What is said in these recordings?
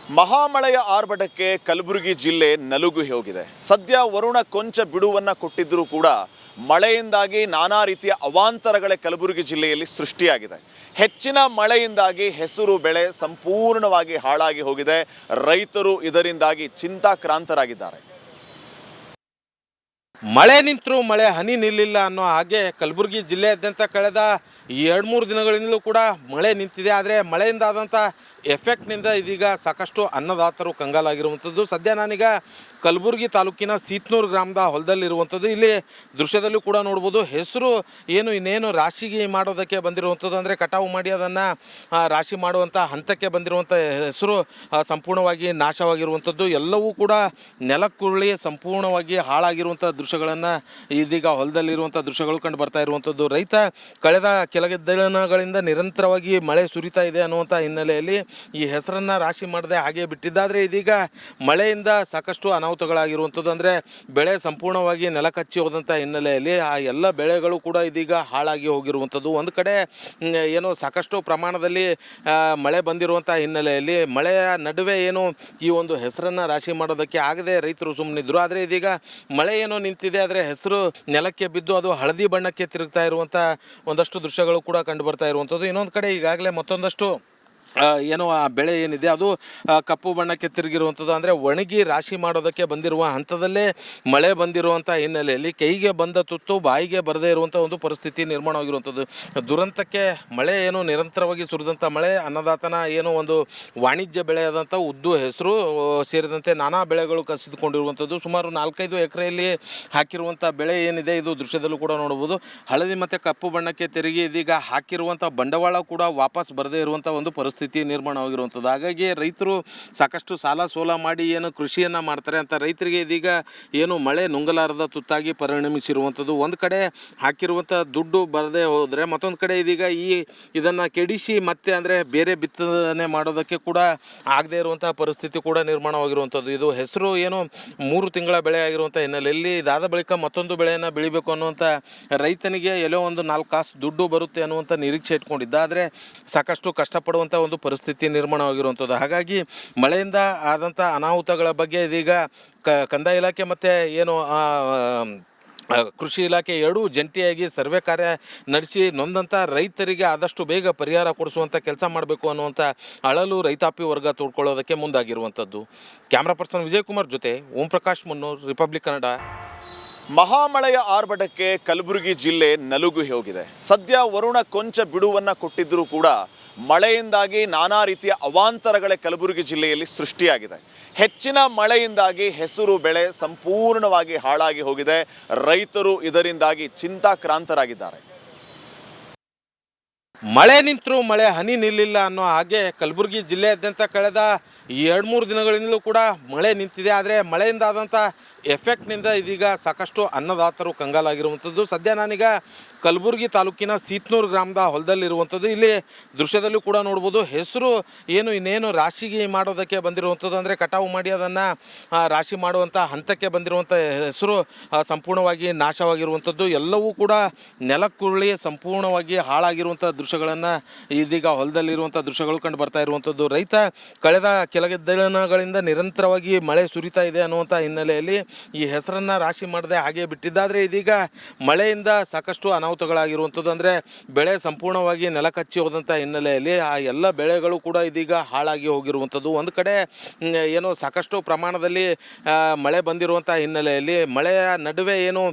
ಮಹಾಮಳೆಯ ಆರ್ಭಟಕ್ಕೆ ಕಲಬುರಗಿ ಜಿಲ್ಲೆ ನಲುಗು ಹೋಗಿದೆ. ಸದ್ಯ ವರುಣ ಕೊಂಚ ಬಿಡುವನ್ನು ಕೊಟ್ಟಿದ್ದರೂ ಕೂಡ ಮಳೆಯಿಂದಾಗಿ ನಾನಾ ರೀತಿಯ ಅವಾಂತರಗಳೇ ಕಲಬುರಗಿ ಜಿಲ್ಲೆಯಲ್ಲಿ ಸೃಷ್ಟಿಯಾಗಿದೆ. ಹೆಚ್ಚಿನ ಮಳೆಯಿಂದಾಗಿ ಹೆಸರು ಬೆಳೆ ಸಂಪೂರ್ಣವಾಗಿ ಹಾಳಾಗಿ ಹೋಗಿದೆ. ರೈತರು ಇದರಿಂದಾಗಿ ಚಿಂತಾಕ್ರಾಂತರಾಗಿದ್ದಾರೆ. ಮಳೆ ನಿಂತರೂ ಮಳೆ ಹನಿ ನಿಲ್ಲಿಲ್ಲ ಅನ್ನೋ ಹಾಗೆ ಕಲಬುರಗಿ ಜಿಲ್ಲೆಯಾದ್ಯಂತ ಕಳೆದ 2-3 ದಿನಗಳಿಂದಲೂ ಕೂಡ ಮಳೆ ನಿಂತಿದೆ. ಆದರೆ ಮಳೆಯಿಂದಾದಂಥ ಎಫೆಕ್ಟ್ನಿಂದ ಇದೀಗ ಸಾಕಷ್ಟು ಅನ್ನದಾತರು ಕಂಗಾಲಾಗಿರುವಂಥದ್ದು. ಸದ್ಯ ನಾನೀಗ ಕಲಬುರಗಿ ತಾಲೂಕಿನ ಸೀತ್ನೂರು ಗ್ರಾಮದ ಹೊಲದಲ್ಲಿರುವಂಥದ್ದು. ಇಲ್ಲಿ ದೃಶ್ಯದಲ್ಲೂ ಕೂಡ ನೋಡ್ಬೋದು, ಹೆಸರು ಇನ್ನೇನು ರಾಶಿಗೆ ಮಾಡೋದಕ್ಕೆ ಬಂದಿರುವಂಥದ್ದು, ಅಂದರೆ ಕಟಾವು ಮಾಡಿ ಅದನ್ನು ರಾಶಿ ಮಾಡುವಂಥ ಹಂತಕ್ಕೆ ಬಂದಿರುವಂಥ ಹೆಸರು ಸಂಪೂರ್ಣವಾಗಿ ನಾಶವಾಗಿರುವಂಥದ್ದು. ಎಲ್ಲವೂ ಕೂಡ ನೆಲಕ್ಕುರುಳಿ ಸಂಪೂರ್ಣವಾಗಿ ಹಾಳಾಗಿರುವಂಥ ದೃಶ್ಯಗಳನ್ನು ಇದೀಗ ಹೊಲದಲ್ಲಿರುವಂಥ ದೃಶ್ಯಗಳು ಕಂಡು ಬರ್ತಾ ಇರುವಂಥದ್ದು. ರೈತ ಕಳೆದ ಕೆಲ ದಿನಗಳಿಂದ ನಿರಂತರವಾಗಿ ಮಳೆ ಸುರಿತಾ ಇದೆ ಅನ್ನುವಂಥ ಹಿನ್ನೆಲೆಯಲ್ಲಿ ಈ ಹೆಸರನ್ನು ರಾಶಿ ಮಾಡದೆ ಹಾಗೆ ಬಿಟ್ಟಿದ್ದಾದರೆ ಇದೀಗ ಮಳೆಯಿಂದ ಸಾಕಷ್ಟು ಅನಾಹುತಗಳಾಗಿರುವಂಥದ್ದು. ಅಂದರೆ ಬೆಳೆ ಸಂಪೂರ್ಣವಾಗಿ ನೆಲ ಕಚ್ಚಿ ಹೋದಂಥ ಹಿನ್ನೆಲೆಯಲ್ಲಿ ಆ ಎಲ್ಲ ಬೆಳೆಗಳು ಕೂಡ ಇದೀಗ ಹಾಳಾಗಿ ಹೋಗಿರುವಂಥದ್ದು. ಒಂದು ಕಡೆ ಸಾಕಷ್ಟು ಪ್ರಮಾಣದಲ್ಲಿ ಮಳೆ ಬಂದಿರುವಂಥ ಹಿನ್ನೆಲೆಯಲ್ಲಿ ಮಳೆಯ ನಡುವೆ ಈ ಒಂದು ಹೆಸರನ್ನು ರಾಶಿ ಮಾಡೋದಕ್ಕೆ ಆಗದೆ ರೈತರು ಸುಮ್ಮನಿದ್ರು. ಆದರೆ ಇದೀಗ ಮಳೆ ನಿಂತಿದೆ, ಆದರೆ ಹೆಸರು ನೆಲಕ್ಕೆ ಬಿದ್ದು ಅದು ಹಳದಿ ಬಣ್ಣಕ್ಕೆ ತಿರುಗ್ತಾ ಇರುವಂಥ ಒಂದಷ್ಟು ದೃಶ್ಯಗಳು ಕೂಡ ಕಂಡು ಬರ್ತಾ ಇರುವಂಥದ್ದು. ಇನ್ನೊಂದು ಕಡೆ ಈಗಾಗಲೇ ಮತ್ತೊಂದಷ್ಟು ಆ ಬೆಳೆ ಏನಿದೆ ಅದು ಕಪ್ಪು ಬಣ್ಣಕ್ಕೆ ತಿರುಗಿರುವಂಥದ್ದು. ಅಂದರೆ ಒಣಗಿ ರಾಶಿ ಮಾಡೋದಕ್ಕೆ ಬಂದಿರುವ ಹಂತದಲ್ಲೇ ಮಳೆ ಬಂದಿರುವಂಥ ಹಿನ್ನೆಲೆಯಲ್ಲಿ ಕೈಗೆ ಬಂದ ತುತ್ತು ಬಾಯಿಗೆ ಬರದೇ ಇರುವಂಥ ಒಂದು ಪರಿಸ್ಥಿತಿ ನಿರ್ಮಾಣವಾಗಿರುವಂಥದ್ದು. ದುರಂತಕ್ಕೆ ಮಳೆ ನಿರಂತರವಾಗಿ ಸುರಿದಂಥ ಮಳೆ ಅನ್ನದಾತನ ಒಂದು ವಾಣಿಜ್ಯ ಬೆಳೆಯಾದಂಥ ಉದ್ದು, ಹೆಸರು ಸೇರಿದಂತೆ ನಾನಾ ಬೆಳೆಗಳು ಕಸಿದುಕೊಂಡಿರುವಂಥದ್ದು. ಸುಮಾರು 4-5 ಎಕರೆಯಲ್ಲಿ ಹಾಕಿರುವಂಥ ಬೆಳೆ ಏನಿದೆ ಇದು ದೃಶ್ಯದಲ್ಲೂ ಕೂಡ ನೋಡ್ಬೋದು, ಹಳದಿ ಮತ್ತು ಕಪ್ಪು ಬಣ್ಣಕ್ಕೆ ತಿರುಗಿ ಇದೀಗ ಹಾಕಿರುವಂಥ ಬಂಡವಾಳ ಕೂಡ ವಾಪಸ್ ಬರದೇ ಇರುವಂಥ ಒಂದು ಪರಿಸ್ಥಿತಿ ನಿರ್ಮಾಣವಾಗಿರುವಂಥದ್ದು. ಹಾಗಾಗಿ ರೈತರು ಸಾಕಷ್ಟು ಸಾಲ ಸೋಲ ಮಾಡಿ ಕೃಷಿಯನ್ನು ಮಾಡ್ತಾರೆ ಅಂತ ರೈತರಿಗೆ ಇದೀಗ ಮಳೆ ನುಂಗಲಾರದ ತುತ್ತಾಗಿ ಪರಿಣಮಿಸಿರುವಂಥದ್ದು. ಒಂದು ಕಡೆ ಹಾಕಿರುವಂಥ ದುಡ್ಡು ಬರದೇ ಹೋದರೆ ಮತ್ತೊಂದು ಕಡೆ ಇದೀಗ ಇದನ್ನು ಕೆಡಿಸಿ ಮತ್ತೆ ಅಂದರೆ ಬೇರೆ ಬಿತ್ತನೆ ಮಾಡೋದಕ್ಕೆ ಕೂಡ ಆಗದೇ ಇರುವಂಥ ಪರಿಸ್ಥಿತಿ ಕೂಡ ನಿರ್ಮಾಣವಾಗಿರುವಂಥದ್ದು. ಇದು ಹೆಸರು 3 ತಿಂಗಳ ಬೆಳೆ ಆಗಿರುವಂಥ ಹಿನ್ನೆಲೆಯಲ್ಲಿ ಇದಾದ ಬಳಿಕ ಮತ್ತೊಂದು ಬೆಳೆಯನ್ನು ಬೆಳಿಬೇಕು ಅನ್ನುವಂಥ ರೈತನಿಗೆ ಎಲ್ಲೋ ಒಂದು 4 ಕಾಸು ದುಡ್ಡು ಬರುತ್ತೆ ಅನ್ನುವಂಥ ನಿರೀಕ್ಷೆ ಇಟ್ಕೊಂಡಿದ್ದ. ಆದರೆ ಸಾಕಷ್ಟು ಕಷ್ಟಪಡುವಂಥ ಒಂದು ಪರಿಸ್ಥಿತಿ ನಿರ್ಮಾಣವಾಗಿರುವಂಥದ್ದು. ಹಾಗಾಗಿ ಮಳೆಯಿಂದ ಆದಂಥ ಅನಾಹುತಗಳ ಬಗ್ಗೆ ಇದೀಗ ಕಂದಾಯ ಇಲಾಖೆ ಮತ್ತು ಕೃಷಿ ಇಲಾಖೆ ಎರಡೂ ಜಂಟಿಯಾಗಿ ಸರ್ವೆ ಕಾರ್ಯ ನಡೆಸಿ ನೊಂದಂಥ ರೈತರಿಗೆ ಆದಷ್ಟು ಬೇಗ ಪರಿಹಾರ ಕೊಡಿಸುವಂಥ ಕೆಲಸ ಮಾಡಬೇಕು ಅನ್ನುವಂಥ ಅಳಲು ರೈತಾಪಿ ವರ್ಗ ತೋಡ್ಕೊಳ್ಳೋದಕ್ಕೆ ಮುಂದಾಗಿರುವಂಥದ್ದು. ಕ್ಯಾಮ್ರಾ ಪರ್ಸನ್ ವಿಜಯಕುಮಾರ್ ಜೊತೆ ಓಂ ಪ್ರಕಾಶ್ ಮುನ್ನೂರ್, ರಿಪಬ್ಲಿಕ್ ಕನ್ನಡ. ಮಹಾಮಳೆಯ ಆರ್ಭಟಕ್ಕೆ ಕಲಬುರಗಿ ಜಿಲ್ಲೆ ನಲುಗು ಹೋಗಿದೆ. ಸದ್ಯ ವರುಣ ಕೊಂಚ ಬಿಡುವನ್ನು ಕೊಟ್ಟಿದ್ದರೂ ಕೂಡ ಮಳೆಯಿಂದಾಗಿ ನಾನಾ ರೀತಿಯ ಅವಾಂತರಗಳೇ ಕಲಬುರಗಿ ಜಿಲ್ಲೆಯಲ್ಲಿ ಸೃಷ್ಟಿಯಾಗಿದೆ. ಹೆಚ್ಚಿನ ಮಳೆಯಿಂದಾಗಿ ಹೆಸರು ಬೆಳೆ ಸಂಪೂರ್ಣವಾಗಿ ಹಾಳಾಗಿ ಹೋಗಿದೆ. ರೈತರು ಇದರಿಂದಾಗಿ ಚಿಂತಾಕ್ರಾಂತರಾಗಿದ್ದಾರೆ. ಮಳೆ ನಿಂತರೂ ಮಳೆ ಹನಿ ನಿಲ್ಲಿಲ್ಲ ಅನ್ನೋ ಹಾಗೆ ಕಲಬುರಗಿ ಜಿಲ್ಲೆಯಾದ್ಯಂತ ಕಳೆದ 2-3 ದಿನಗಳಿಂದಲೂ ಕೂಡ ಮಳೆ ನಿಂತಿದೆ. ಆದರೆ ಮಳೆಯಿಂದಾದಂಥ ಎಫೆಕ್ಟ್ನಿಂದ ಇದೀಗ ಸಾಕಷ್ಟು ಅನ್ನದಾತರು ಕಂಗಾಲಾಗಿರುವಂಥದ್ದು. ಸದ್ಯ ನಾನೀಗ ಕಲಬುರಗಿ ತಾಲೂಕಿನ ಸೀತ್ನೂರು ಗ್ರಾಮದ ಹೊಲದಲ್ಲಿರುವಂಥದ್ದು. ಇಲ್ಲಿ ದೃಶ್ಯದಲ್ಲೂ ಕೂಡ ನೋಡ್ಬೋದು, ಹೆಸರು ಇನ್ನೇನು ರಾಶಿಗೆ ಮಾಡೋದಕ್ಕೆ ಬಂದಿರುವಂಥದ್ದು, ಅಂದರೆ ಕಟಾವು ಮಾಡಿ ಅದನ್ನು ರಾಶಿ ಮಾಡುವಂಥ ಹಂತಕ್ಕೆ ಬಂದಿರುವಂಥ ಹೆಸರು ಸಂಪೂರ್ಣವಾಗಿ ನಾಶವಾಗಿರುವಂಥದ್ದು. ಎಲ್ಲವೂ ಕೂಡ ನೆಲಕ್ಕುರುಳಿ ಸಂಪೂರ್ಣವಾಗಿ ಹಾಳಾಗಿರುವಂಥ ದೃಶ್ಯಗಳನ್ನು ಇದೀಗ ಹೊಲದಲ್ಲಿರುವಂಥ ದೃಶ್ಯಗಳು ಕಂಡು ಬರ್ತಾ ಇರುವಂಥದ್ದು. ರೈತ ಕಳೆದ ಕೆಲ ದಿನಗಳಿಂದ ನಿರಂತರವಾಗಿ ಮಳೆ ಸುರಿತಾ ಇದೆ ಅನ್ನುವಂಥ ಹಿನ್ನೆಲೆಯಲ್ಲಿ ಈ ಹೆಸರನ್ನು ರಾಶಿ ಮಾಡದೆ ಹಾಗೆ ಬಿಟ್ಟಿದ್ದಾದರೆ ಇದೀಗ ಮಳೆಯಿಂದ ಸಾಕಷ್ಟು ಅನಾಹುತಗಳಾಗಿರುವಂಥದ್ದು. ಅಂದರೆ ಬೆಳೆ ಸಂಪೂರ್ಣವಾಗಿ ನೆಲ ಕಚ್ಚಿ ಹೋದಂಥ ಹಿನ್ನೆಲೆಯಲ್ಲಿ ಆ ಎಲ್ಲ ಬೆಳೆಗಳು ಕೂಡ ಇದೀಗ ಹಾಳಾಗಿ ಹೋಗಿರುವಂಥದ್ದು. ಒಂದು ಕಡೆ ಸಾಕಷ್ಟು ಪ್ರಮಾಣದಲ್ಲಿ ಮಳೆ ಬಂದಿರುವಂಥ ಹಿನ್ನೆಲೆಯಲ್ಲಿ ಮಳೆಯ ನಡುವೆ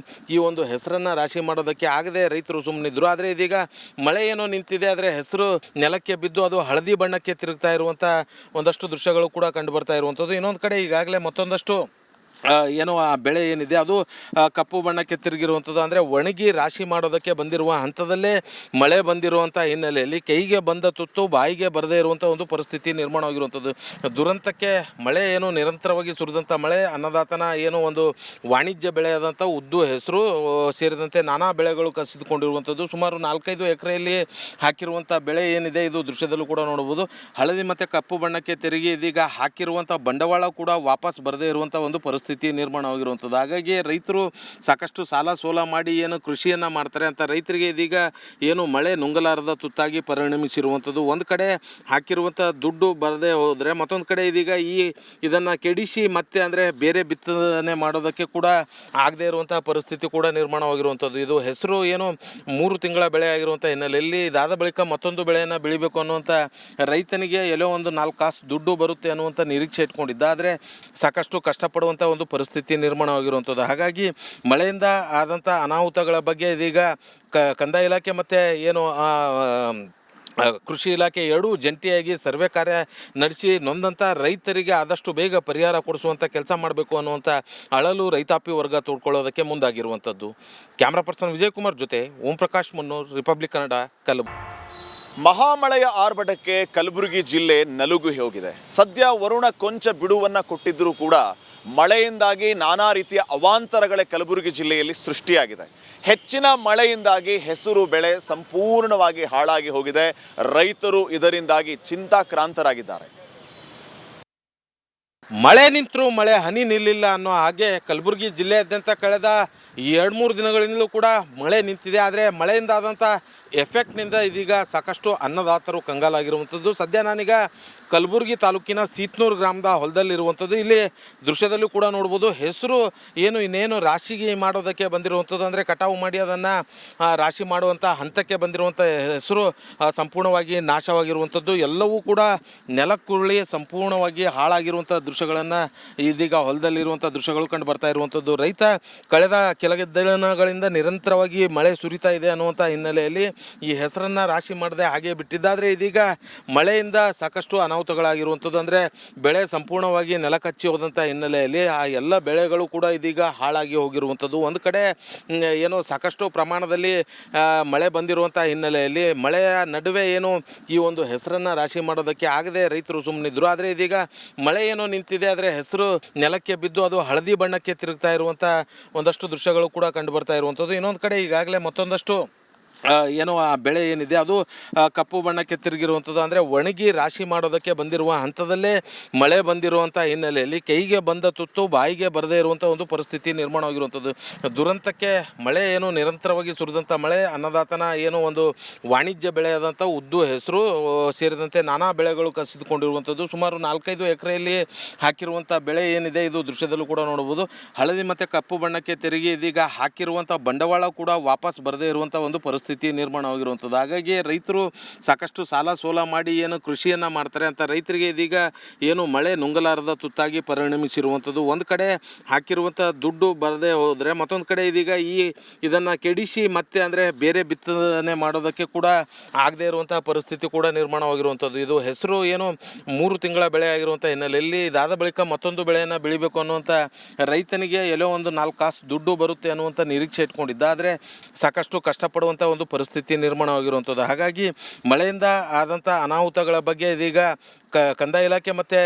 ಈ ಒಂದು ಹೆಸರನ್ನು ರಾಶಿ ಮಾಡೋದಕ್ಕೆ ಆಗದೆ ರೈತರು ಸುಮ್ಮನಿದ್ರು. ಆದರೆ ಇದೀಗ ಮಳೆ ನಿಂತಿದೆ, ಆದರೆ ಹೆಸರು ನೆಲಕ್ಕೆ ಬಿದ್ದು ಅದು ಹಳದಿ ಬಣ್ಣಕ್ಕೆ ತಿರುಗ್ತಾ ಇರುವಂಥ ಒಂದಷ್ಟು ದೃಶ್ಯಗಳು ಕೂಡ ಕಂಡು ಬರ್ತಾ ಇರುವಂಥದ್ದು. ಇನ್ನೊಂದು ಕಡೆ ಈಗಾಗಲೇ ಮತ್ತೊಂದಷ್ಟು ಆ ಬೆಳೆ ಏನಿದೆ ಅದು ಕಪ್ಪು ಬಣ್ಣಕ್ಕೆ ತಿರುಗಿರುವಂಥದ್ದು. ಅಂದರೆ ಒಣಗಿ ರಾಶಿ ಮಾಡೋದಕ್ಕೆ ಬಂದಿರುವ ಹಂತದಲ್ಲೇ ಮಳೆ ಬಂದಿರುವಂಥ ಹಿನ್ನೆಲೆಯಲ್ಲಿ ಕೈಗೆ ಬಂದ ತುತ್ತು ಬಾಯಿಗೆ ಬರದೇ ಇರುವಂಥ ಒಂದು ಪರಿಸ್ಥಿತಿ ನಿರ್ಮಾಣವಾಗಿರುವಂಥದ್ದು. ದುರಂತಕ್ಕೆ ಮಳೆ ನಿರಂತರವಾಗಿ ಸುರಿದಂಥ ಮಳೆ ಅನ್ನದಾತನ ಒಂದು ವಾಣಿಜ್ಯ ಬೆಳೆಯಾದಂಥ ಉದ್ದು, ಹೆಸರು ಸೇರಿದಂತೆ ನಾನಾ ಬೆಳೆಗಳು ಕಸಿದುಕೊಂಡಿರುವಂಥದ್ದು. ಸುಮಾರು 4-5 ಎಕರೆಯಲ್ಲಿ ಹಾಕಿರುವಂಥ ಬೆಳೆ ಏನಿದೆ ಇದು ದೃಶ್ಯದಲ್ಲೂ ಕೂಡ ನೋಡ್ಬೋದು, ಹಳದಿ ಮತ್ತು ಕಪ್ಪು ಬಣ್ಣಕ್ಕೆ ತಿರುಗಿ ಇದೀಗ ಹಾಕಿರುವಂಥ ಬಂಡವಾಳ ಕೂಡ ವಾಪಸ್ ಬರದೇ ಇರುವಂಥ ಒಂದು ಪರಿಸ್ಥಿತಿ ಪರಿಸ್ಥಿತಿ ನಿರ್ಮಾಣವಾಗಿರುವಂಥದ್ದು. ಹಾಗಾಗಿ ರೈತರು ಸಾಕಷ್ಟು ಸಾಲ ಸೋಲ ಮಾಡಿ ಏನು ಕೃಷಿಯನ್ನು ಮಾಡ್ತಾರೆ ಅಂತ ರೈತರಿಗೆ ಇದೀಗ ಏನು ಮಳೆ ನುಂಗಲಾರದ ತುತ್ತಾಗಿ ಪರಿಣಮಿಸಿರುವಂಥದ್ದು. ಒಂದು ಕಡೆ ಹಾಕಿರುವಂಥ ದುಡ್ಡು ಬರದೇ ಹೋದರೆ ಮತ್ತೊಂದು ಕಡೆ ಇದೀಗ ಇದನ್ನು ಕೆಡಿಸಿ ಮತ್ತೆ ಅಂದರೆ ಬೇರೆ ಬಿತ್ತನೆ ಮಾಡೋದಕ್ಕೆ ಕೂಡ ಆಗದೇ ಇರುವಂಥ ಪರಿಸ್ಥಿತಿ ಕೂಡ ನಿರ್ಮಾಣವಾಗಿರುವಂಥದ್ದು. ಇದು ಹೆಸರು ಏನು 3 ತಿಂಗಳ ಬೆಳೆ ಆಗಿರುವಂಥ ಹಿನ್ನೆಲೆಯಲ್ಲಿ ಇದಾದ ಬಳಿಕ ಮತ್ತೊಂದು ಬೆಳೆಯನ್ನು ಬೆಳಿಬೇಕು ಅನ್ನುವಂಥ ರೈತನಿಗೆ ಎಲ್ಲೋ ಒಂದು 4 ಕಾಸು ದುಡ್ಡು ಬರುತ್ತೆ ಅನ್ನುವಂಥ ನಿರೀಕ್ಷೆ ಇಟ್ಕೊಂಡಿದ್ದ. ಆದರೆ ಸಾಕಷ್ಟು ಕಷ್ಟಪಡುವಂಥ ಒಂದು ಪರಿಸ್ಥಿತಿ ನಿರ್ಮಾಣವಾಗಿರುವಂಥದ್ದು. ಹಾಗಾಗಿ ಮಳೆಯಿಂದ ಆದಂಥ ಅನಾಹುತಗಳ ಬಗ್ಗೆ ಇದೀಗ ಕಂದಾಯ ಇಲಾಖೆ ಮತ್ತು ಏನು ಕೃಷಿ ಇಲಾಖೆ ಎರಡೂ ಜಂಟಿಯಾಗಿ ಸರ್ವೆ ಕಾರ್ಯ ನಡೆಸಿ ನೊಂದಂಥ ರೈತರಿಗೆ ಆದಷ್ಟು ಬೇಗ ಪರಿಹಾರ ಕೊಡಿಸುವಂಥ ಕೆಲಸ ಮಾಡಬೇಕು ಅನ್ನುವಂಥ ಅಳಲು ರೈತಾಪಿ ವರ್ಗ ತೋಡ್ಕೊಳ್ಳೋದಕ್ಕೆ ಮುಂದಾಗಿರುವಂಥದ್ದು. ಕ್ಯಾಮ್ರಾ ಪರ್ಸನ್ ವಿಜಯಕುಮಾರ್ ಜೊತೆ ಓಂ ಪ್ರಕಾಶ್ ಮುನ್ನೂರ್, ರಿಪಬ್ಲಿಕ್ ಕನ್ನಡ, ಕಲಬುರಗಿ. ಮಹಾಮಳೆಯ ಆರ್ಭಟಕ್ಕೆ ಕಲಬುರಗಿ ಜಿಲ್ಲೆ ನಲುಗು ಹೋಗಿದೆ. ಸದ್ಯ ವರುಣ ಕೊಂಚ ಬಿಡುವನ್ನು ಕೊಟ್ಟಿದ್ದರೂ ಕೂಡ ಮಳೆಯಿಂದಾಗಿ ನಾನಾ ರೀತಿಯ ಅವಾಂತರಗಳೇ ಕಲಬುರಗಿ ಜಿಲ್ಲೆಯಲ್ಲಿ ಸೃಷ್ಟಿಯಾಗಿದೆ. ಹೆಚ್ಚಿನ ಮಳೆಯಿಂದಾಗಿ ಹೆಸರು ಬೆಳೆ ಸಂಪೂರ್ಣವಾಗಿ ಹಾಳಾಗಿ ಹೋಗಿದೆ. ರೈತರು ಇದರಿಂದಾಗಿ ಚಿಂತಾಕ್ರಾಂತರಾಗಿದ್ದಾರೆ. ಮಳೆ ನಿಂತರೂ ಮಳೆ ಹನಿ ನಿಲ್ಲಿಲ್ಲ ಅನ್ನೋ ಹಾಗೆ ಕಲಬುರಗಿ ಜಿಲ್ಲೆಯಾದ್ಯಂತ ಕಳೆದ 2-3 ದಿನಗಳಿಂದಲೂ ಕೂಡ ಮಳೆ ನಿಂತಿದೆ. ಆದರೆ ಮಳೆಯಿಂದಾದಂಥ ಎಫೆಕ್ಟ್ನಿಂದ ಇದೀಗ ಸಾಕಷ್ಟು ಅನ್ನದಾತರು ಕಂಗಾಲಾಗಿರುವಂಥದ್ದು. ಸದ್ಯ ನಾನೀಗ ಕಲಬುರಗಿ ತಾಲೂಕಿನ ಸೀತ್ನೂರು ಗ್ರಾಮದ ಹೊಲದಲ್ಲಿರುವಂಥದ್ದು. ಇಲ್ಲಿ ದೃಶ್ಯದಲ್ಲೂ ಕೂಡ ನೋಡ್ಬೋದು, ಹೆಸರು ಇನ್ನೇನು ರಾಶಿಗೆ ಮಾಡೋದಕ್ಕೆ ಬಂದಿರುವಂಥದ್ದು, ಅಂದರೆ ಕಟಾವು ಮಾಡಿ ಅದನ್ನು ರಾಶಿ ಮಾಡುವಂಥ ಹಂತಕ್ಕೆ ಬಂದಿರುವಂಥ ಹೆಸರು ಸಂಪೂರ್ಣವಾಗಿ ನಾಶವಾಗಿರುವಂಥದ್ದು. ಎಲ್ಲವೂ ಕೂಡ ನೆಲಕ್ಕುರುಳಿ ಸಂಪೂರ್ಣವಾಗಿ ಹಾಳಾಗಿರುವಂಥ ದೃಶ್ಯಗಳನ್ನು ಇದೀಗ ಹೊಲದಲ್ಲಿರುವಂಥ ದೃಶ್ಯಗಳು ಕಂಡು ಬರ್ತಾ ಇರುವಂಥದ್ದು. ರೈತ ಕಳೆದ ಕೆಲ ದಿನಗಳಿಂದ ನಿರಂತರವಾಗಿ ಮಳೆ ಸುರಿತಾ ಇದೆ ಅನ್ನುವಂಥ ಹಿನ್ನೆಲೆಯಲ್ಲಿ ಈ ಹೆಸರನ್ನು ರಾಶಿ ಮಾಡದೆ ಹಾಗೆ ಬಿಟ್ಟಿದ್ದಾದರೆ ಇದೀಗ ಮಳೆಯಿಂದ ಸಾಕಷ್ಟು ಅನಾಹುತಗಳಾಗಿರುವಂಥದ್ದು. ಅಂದರೆ ಬೆಳೆ ಸಂಪೂರ್ಣವಾಗಿ ನೆಲ ಕಚ್ಚಿ ಹೋದಂಥ ಹಿನ್ನೆಲೆಯಲ್ಲಿ ಆ ಎಲ್ಲ ಬೆಳೆಗಳು ಕೂಡ ಇದೀಗ ಹಾಳಾಗಿ ಹೋಗಿರುವಂಥದ್ದು. ಒಂದು ಕಡೆ ಏನು ಸಾಕಷ್ಟು ಪ್ರಮಾಣದಲ್ಲಿ ಮಳೆ ಬಂದಿರುವಂಥ ಹಿನ್ನೆಲೆಯಲ್ಲಿ ಮಳೆಯ ನಡುವೆ ಈ ಒಂದು ಹೆಸರನ್ನು ರಾಶಿ ಮಾಡೋದಕ್ಕೆ ಆಗದೆ ರೈತರು ಸುಮ್ಮನಿದ್ರು. ಆದರೆ ಇದೀಗ ಮಳೆ ನಿಂತಿದೆ, ಆದರೆ ಹೆಸರು ನೆಲಕ್ಕೆ ಬಿದ್ದು ಅದು ಹಳದಿ ಬಣ್ಣಕ್ಕೆ ತಿರುಗ್ತಾ ಇರುವಂಥ ಒಂದಷ್ಟು ದೃಶ್ಯಗಳು ಕೂಡ ಕಂಡು ಬರ್ತಾ ಇರುವಂಥದ್ದು. ಇನ್ನೊಂದು ಕಡೆ ಈಗಾಗಲೇ ಮತ್ತೊಂದಷ್ಟು ಆ ಬೆಳೆ ಏನಿದೆ ಅದು ಕಪ್ಪು ಬಣ್ಣಕ್ಕೆ ತಿರುಗಿರುವಂಥದ್ದು. ಅಂದರೆ ಒಣಗಿ ರಾಶಿ ಮಾಡೋದಕ್ಕೆ ಬಂದಿರುವ ಹಂತದಲ್ಲೇ ಮಳೆ ಬಂದಿರುವಂಥ ಹಿನ್ನೆಲೆಯಲ್ಲಿ ಕೈಗೆ ಬಂದ ತುತ್ತು ಬಾಯಿಗೆ ಬರದೇ ಇರುವಂಥ ಒಂದು ಪರಿಸ್ಥಿತಿ ನಿರ್ಮಾಣವಾಗಿರುವಂಥದ್ದು. ದುರಂತಕ್ಕೆ ಮಳೆ ನಿರಂತರವಾಗಿ ಸುರಿದಂಥ ಮಳೆ ಅನ್ನದಾತನ ಒಂದು ವಾಣಿಜ್ಯ ಬೆಳೆಯಾದಂಥ ಉದ್ದು, ಹೆಸರು ಸೇರಿದಂತೆ ನಾನಾ ಬೆಳೆಗಳು ಕಸಿದುಕೊಂಡಿರುವಂಥದ್ದು. ಸುಮಾರು 4-5 ಎಕರೆಯಲ್ಲಿ ಹಾಕಿರುವಂಥ ಬೆಳೆ ಏನಿದೆ ಇದು ದೃಶ್ಯದಲ್ಲೂ ಕೂಡ ನೋಡ್ಬೋದು, ಹಳದಿ ಮತ್ತು ಕಪ್ಪು ಬಣ್ಣಕ್ಕೆ ತಿರುಗಿ ಇದೀಗ ಹಾಕಿರುವಂಥ ಬಂಡವಾಳ ಕೂಡ ವಾಪಸ್ ಬರದೇ ಇರುವಂಥ ಒಂದು ಪರಿಸ್ಥಿತಿ ನಿರ್ಮಾಣವಾಗಿರುವಂಥದ್ದು. ಹಾಗಾಗಿ ರೈತರು ಸಾಕಷ್ಟು ಸಾಲ ಸೋಲ ಮಾಡಿ ಕೃಷಿಯನ್ನು ಮಾಡ್ತಾರೆ ಅಂತ ರೈತರಿಗೆ ಇದೀಗ ಮಳೆ ನುಂಗಲಾರದ ತುತ್ತಾಗಿ ಪರಿಣಮಿಸಿರುವಂಥದ್ದು. ಒಂದು ಕಡೆ ಹಾಕಿರುವಂಥ ದುಡ್ಡು ಬರದೇ ಹೋದರೆ ಮತ್ತೊಂದು ಕಡೆ ಇದೀಗ ಇದನ್ನು ಕೆಡಿಸಿ ಮತ್ತೆ ಅಂದರೆ ಬೇರೆ ಬಿತ್ತನೆ ಮಾಡೋದಕ್ಕೆ ಕೂಡ ಆಗದೇ ಇರುವಂಥ ಪರಿಸ್ಥಿತಿ ಕೂಡ ನಿರ್ಮಾಣವಾಗಿರುವಂಥದ್ದು. ಇದು ಹೆಸರು 3 ತಿಂಗಳ ಬೆಳೆ ಆಗಿರುವಂಥ ಹಿನ್ನೆಲೆಯಲ್ಲಿ ಇದಾದ ಬಳಿಕ ಮತ್ತೊಂದು ಬೆಳೆಯನ್ನು ಬೆಳಿಬೇಕು ಅನ್ನುವಂಥ ರೈತನಿಗೆ ಎಲ್ಲೋ ಒಂದು 4 ಕಾಸು ದುಡ್ಡು ಬರುತ್ತೆ ಅನ್ನುವಂಥ ನಿರೀಕ್ಷೆ ಇಟ್ಕೊಂಡಿದ್ದ. ಆದರೆ ಸಾಕಷ್ಟು ಕಷ್ಟಪಡುವಂಥ ಒಂದು ಪರಿಸ್ಥಿತಿ ನಿರ್ಮಾಣವಾಗಿರುವಂಥದ್ದು. ಹಾಗಾಗಿ ಮಳೆಯಿಂದ ಆದಂಥ ಅನಾಹುತಗಳ ಬಗ್ಗೆ ಇದೀಗ ಕಂದಾಯ ಇಲಾಖೆ ಮತ್ತು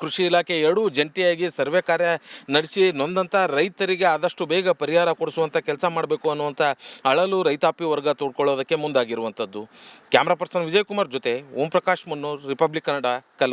ಕೃಷಿ ಇಲಾಖೆ ಎರಡೂ ಜಂಟಿಯಾಗಿ ಸರ್ವೆ ಕಾರ್ಯ ನಡೆಸಿ ನೊಂದಂಥ ರೈತರಿಗೆ ಆದಷ್ಟು ಬೇಗ ಪರಿಹಾರ ಕೊಡಿಸುವಂಥ ಕೆಲಸ ಮಾಡಬೇಕು ಅನ್ನುವಂಥ ಅಳಲು ರೈತಾಪಿ ವರ್ಗ ತೋಡ್ಕೊಳ್ಳೋದಕ್ಕೆ ಮುಂದಾಗಿರುವಂಥದ್ದು. ಕ್ಯಾಮ್ರಾ ಪರ್ಸನ್ ವಿಜಯಕುಮಾರ್ ಜೊತೆ ಓಂ ಪ್ರಕಾಶ್ ಮುನ್ನೂರ್, ರಿಪಬ್ಲಿಕ್ ಕನ್ನಡ, ಕಲಬುರಗಿ.